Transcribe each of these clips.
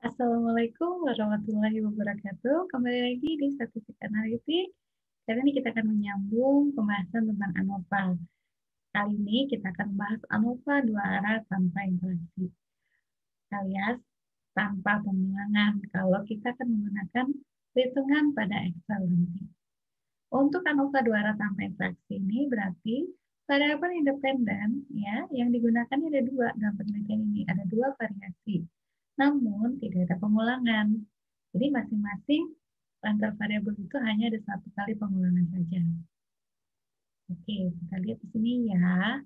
Assalamualaikum warahmatullahi wabarakatuh. Kembali lagi di Statistik Analitik. Kali ini kita akan menyambung pembahasan tentang ANOVA. Kali ini kita akan membahas ANOVA dua arah tanpa interaksi, alias tanpa pengulangan. Kalau kita akan menggunakan perhitungan pada Excel nanti. Untuk ANOVA dua arah tanpa interaksi ini berarti variabel independen ya yang digunakan ada dua dalam penelitian ini, ada dua variasi. Namun tidak ada pengulangan. Jadi masing-masing antar variabel itu hanya ada satu kali pengulangan saja. Oke, kita lihat di sini ya.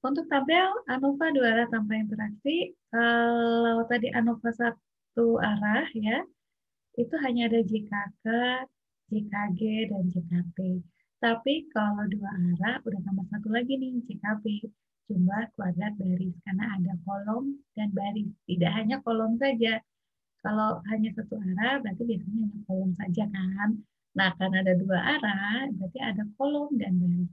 Untuk tabel ANOVA dua arah tanpa interaksi, kalau tadi ANOVA satu arah ya, itu hanya ada JKK, JKG, dan JKP. Tapi kalau dua arah, udah tambah satu lagi nih, JKB, jumlah kuadrat baris, karena ada kolom dan baris. Tidak hanya kolom saja. Kalau hanya satu arah, berarti biasanya hanya kolom saja kan. Nah, karena ada dua arah, berarti ada kolom dan baris.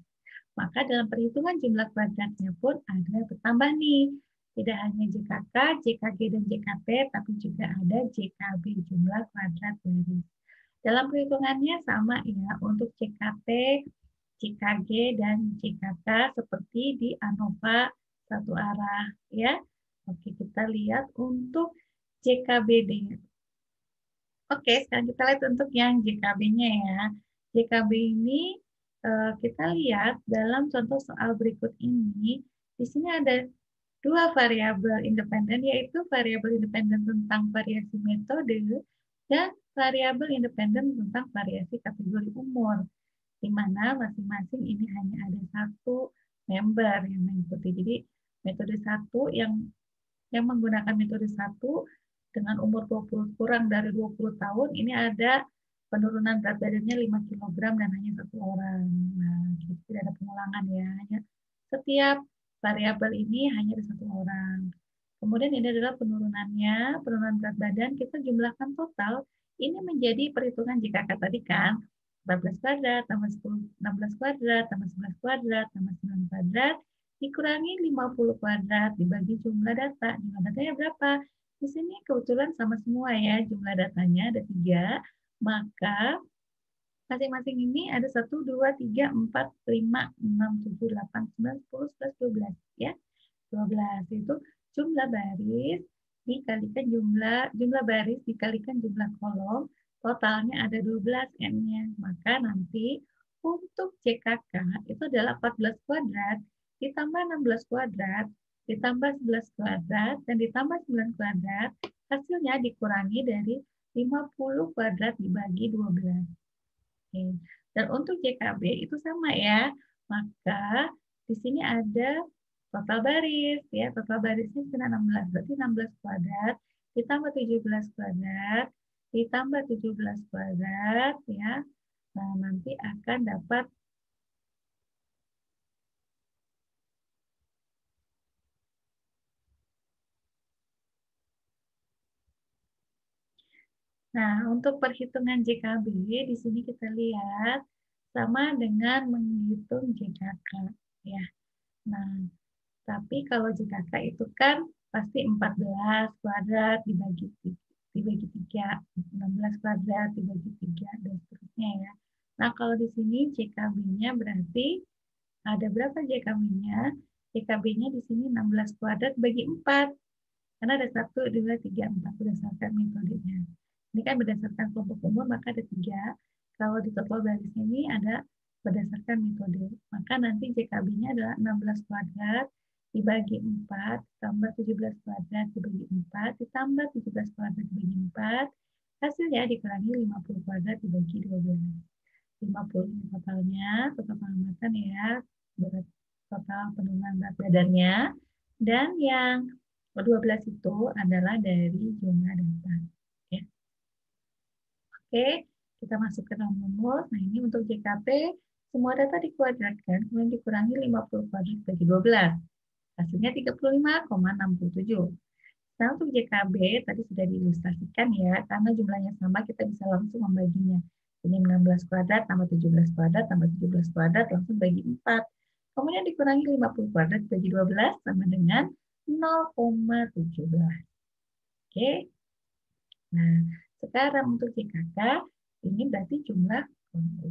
Maka dalam perhitungan jumlah kuadratnya pun ada bertambah nih. Tidak hanya JKK, JKG, dan JKP, tapi juga ada JKB, jumlah kuadrat baris. Dalam perhitungannya sama ya, untuk JKP, JKG, dan JKK seperti di ANOVA satu arah ya. Oke, kita lihat untuk JKBD. Oke, sekarang kita lihat untuk yang JKB-nya ya. JKB ini kita lihat dalam contoh soal berikut ini, di sini ada dua variabel independen, yaitu variabel independen tentang variasi metode dan variabel independen tentang variasi kategori umur, di mana masing-masing ini hanya ada satu member yang mengikuti. Jadi metode satu yang menggunakan metode satu dengan umur 20 kurang dari 20 tahun, ini ada penurunan berat badannya 5 kg dan hanya satu orang. Nah, gitu, tidak ada pengulangan ya. Hanya setiap variabel ini hanya ada satu orang. Kemudian ini adalah penurunannya, penurunan berat badan, kita jumlahkan total, ini menjadi perhitungan JKK tadi kan, 14 kuadrat, tambah 10, 16 kuadrat, tambah 11 kuadrat, tambah 9 kuadrat, dikurangi 50 kuadrat, dibagi jumlah data. Jumlah datanya berapa? Di sini kebetulan sama semua ya, jumlah datanya ada 3, maka masing-masing ini ada 1, 2, 3, 4, 5, 6, 7, 8, 9, 10, 11, 12 ya. 12 itu jumlah baris dikalikan jumlah baris dikalikan jumlah kolom, totalnya ada 12 N-nya. Maka nanti untuk JKK itu adalah 14 kuadrat ditambah 16 kuadrat ditambah 11 kuadrat dan ditambah 9 kuadrat, hasilnya dikurangi dari 50 kuadrat dibagi 12. Oke. Dan untuk JKB itu sama ya. Maka di sini ada total baris ya. Total barisnya kena 16. Berarti 16 kuadrat ditambah 17 kuadrat ditambah 17 kuadrat ya. Nah, nanti akan dapat Nah, untuk perhitungan JKB di sini kita lihat sama dengan menghitung JKK ya. Nah, tapi kalau JKK itu kan pasti 14 kuadrat dibagi 3, 16 kuadrat dibagi 3, dan seterusnya ya. Nah, kalau di sini JKB-nya berarti ada berapa JKB-nya? JKB-nya di sini 16 kuadrat bagi 4. Karena ada 1, 2, 3, 4 berdasarkan metodenya. Ini kan berdasarkan kelompok umur, maka ada 3. Kalau di total baris ini ada berdasarkan metode. Maka nanti JKB-nya adalah 16 kuadrat dibagi 4, tambah 17 kuadrat dibagi 4, ditambah 17 kuadrat dibagi 4, hasilnya dikurangi 50 kuadrat dibagi 12. 50 ini totalnya, total pengamatan ya, berat total penurunan berat badannya, dan yang 12 itu adalah dari jumlah data. Ya. Oke, kita masuk ke dalam rumus. Nah, ini untuk JKP, semua data dikuadratkan, kemudian dikurangi 50 kuadrat bagi 12. Hasilnya 35,67. Nah, untuk JKB tadi sudah diilustrasikan ya, karena jumlahnya sama, kita bisa langsung membaginya. Ini 16 kuadrat tambah 17 kuadrat tambah 17 kuadrat langsung bagi 4. Kemudian dikurangi 50 kuadrat bagi 12 sama dengan 0,17. Oke. Nah, sekarang untuk JKK, ini berarti jumlah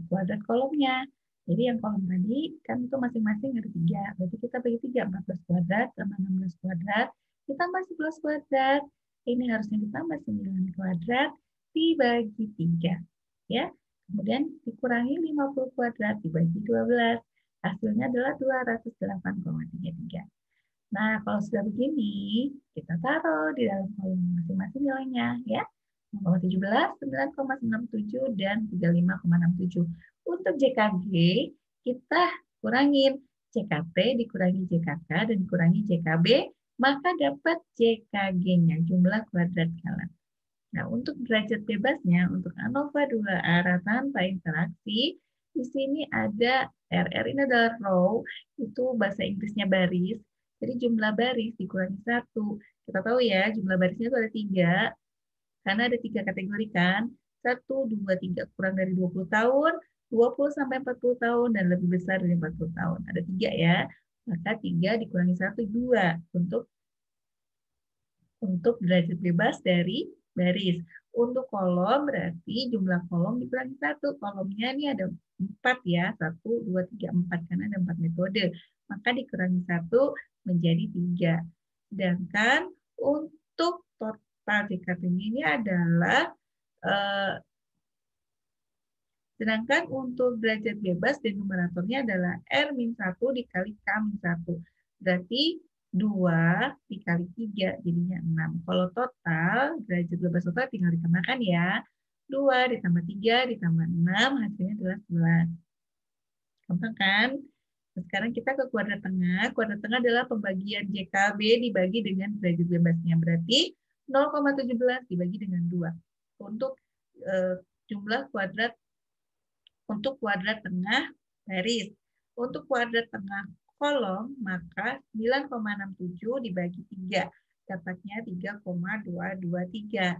kuadrat kolomnya. Jadi yang kolom tadi kan itu masing-masing ada 3. Berarti kita bagi 3, 14 kuadrat tambah 16 kuadrat, ditambah 11 kuadrat. Ini harusnya ditambah 9 kuadrat dibagi 3. Ya. Kemudian dikurangi 50 kuadrat dibagi 12. Hasilnya adalah 208,33. Nah, kalau sudah begini, kita taruh di dalam kolom masing-masing nilainya, ya. 0,17, 9,67, dan 35,67. Untuk JKG, kita kurangin JKT, dikurangi JKK, dan dikurangi JKB, maka dapat JKG-nya, jumlah kuadrat galat. Nah, untuk derajat bebasnya, untuk ANOVA 2 arah tanpa interaksi, di sini ada RR, ini adalah row, itu bahasa Inggrisnya baris. Jadi jumlah baris dikurangi 1. Kita tahu ya, jumlah barisnya itu ada 3, karena ada 3 kategori kan. 1, 2, 3, kurang dari 20 tahun, 20 sampai 40 tahun, dan lebih besar dari 40 tahun. Ada 3 ya. Maka 3 dikurangi 1, 2 untuk derajat bebas dari baris. Untuk kolom berarti jumlah kolom dikurangi 1. Kolomnya ini ada 4 ya. 1, 2, 3, 4. Karena ada 4 metode. Maka dikurangi 1 menjadi 3. Sedangkan untuk total JKT-nya ini adalah sedangkan untuk derajat bebas dan numeratornya adalah R-1 dikali K-1. Berarti 2 dikali 3 jadinya 6. Kalau total, derajat bebas total tinggal ditambahkan ya. 2 ditambah 3 ditambah 6 hasilnya adalah 11. Gampang kan? Nah, sekarang kita ke kuadrat tengah. Kuadrat tengah adalah pembagian JKB dibagi dengan derajat bebasnya. Berarti 0,17 dibagi dengan 2. Untuk jumlah kuadrat untuk kuadrat tengah baris. Untuk kuadrat tengah kolom, maka 9,67 dibagi 3. Dapatnya 3,223.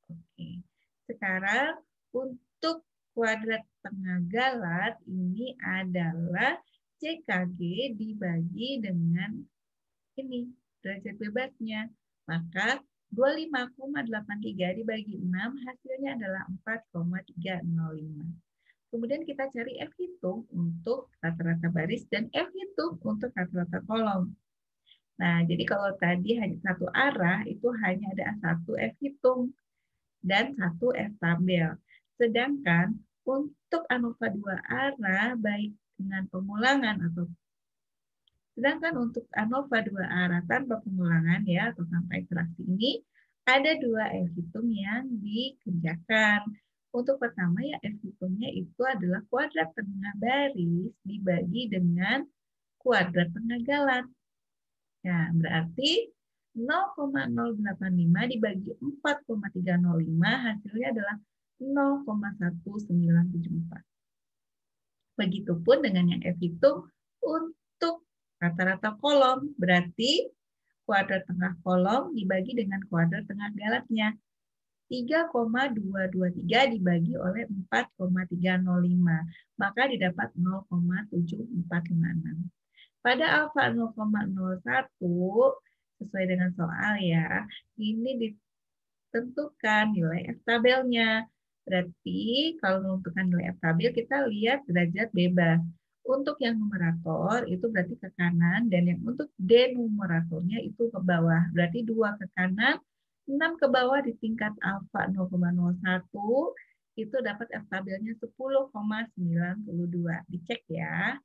Oke. Sekarang untuk kuadrat tengah galat, ini adalah JKG dibagi dengan ini, derajat bebasnya. Maka 25,83 dibagi 6, hasilnya adalah 4,305. Kemudian kita cari F hitung untuk rata-rata baris dan F hitung untuk rata-rata kolom. Nah, jadi kalau tadi hanya satu arah, itu hanya ada satu F hitung dan satu F tabel. Sedangkan untuk ANOVA 2 arah, baik dengan pengulangan atau sedangkan untuk ANOVA 2 arah tanpa pengulangan ya atau tanpa interaksi ini, ada 2 F hitung yang dikerjakan. Untuk pertama ya F hitungnya itu adalah kuadrat tengah baris dibagi dengan kuadrat tengah galat. Ya, berarti 0,085 dibagi 4,305 hasilnya adalah 0,1974. Begitupun dengan yang F hitung untuk rata-rata kolom, berarti kuadrat tengah kolom dibagi dengan kuadrat tengah galatnya. 3,223 dibagi oleh 4,305, maka didapat 0,7456. Pada alfa 0,01, sesuai dengan soal ya, ini ditentukan nilai F tabelnya. Berarti kalau menentukan nilai F tabel, kita lihat derajat bebas. Untuk yang numerator itu berarti ke kanan, dan yang untuk denumeratornya itu ke bawah. Berarti 2 ke kanan, 6 ke bawah di tingkat alfa 0,01, itu dapat F tabelnya 10,92. Dicek ya.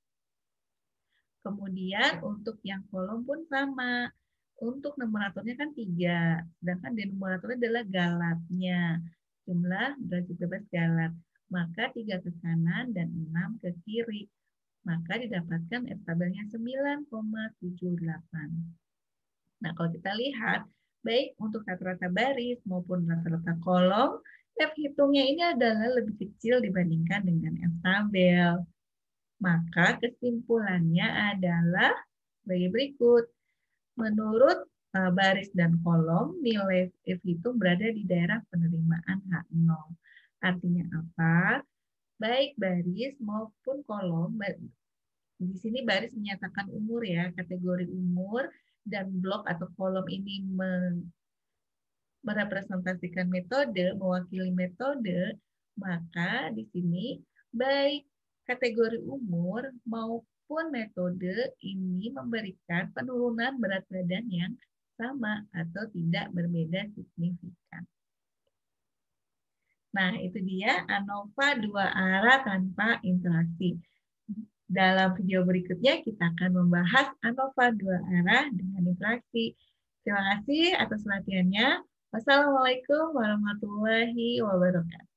Kemudian untuk yang kolom pun sama. Untuk numeratornya kan 3, sedangkan denumeratornya adalah galatnya. Jumlah derajat bebas galat. Maka 3 ke kanan dan 6 ke kiri. Maka didapatkan F tabelnya 9,78. Nah, kalau kita lihat, baik untuk rata-rata baris maupun rata-rata kolom, F hitungnya ini adalah lebih kecil dibandingkan dengan F tabel. Maka kesimpulannya adalah sebagai berikut. Menurut baris dan kolom, nilai F hitung berada di daerah penerimaan H0. Artinya apa? Baik baris maupun kolom, di sini baris menyatakan umur ya, kategori umur, dan blok atau kolom ini merepresentasikan metode, mewakili metode, maka di sini baik kategori umur maupun metode ini memberikan penurunan berat badan yang sama atau tidak berbeda signifikan. Nah, itu dia ANOVA dua arah tanpa interaksi. Dalam video berikutnya kita akan membahas ANOVA dua arah dengan interaksi. Terima kasih atas latihannya. Wassalamualaikum warahmatullahi wabarakatuh.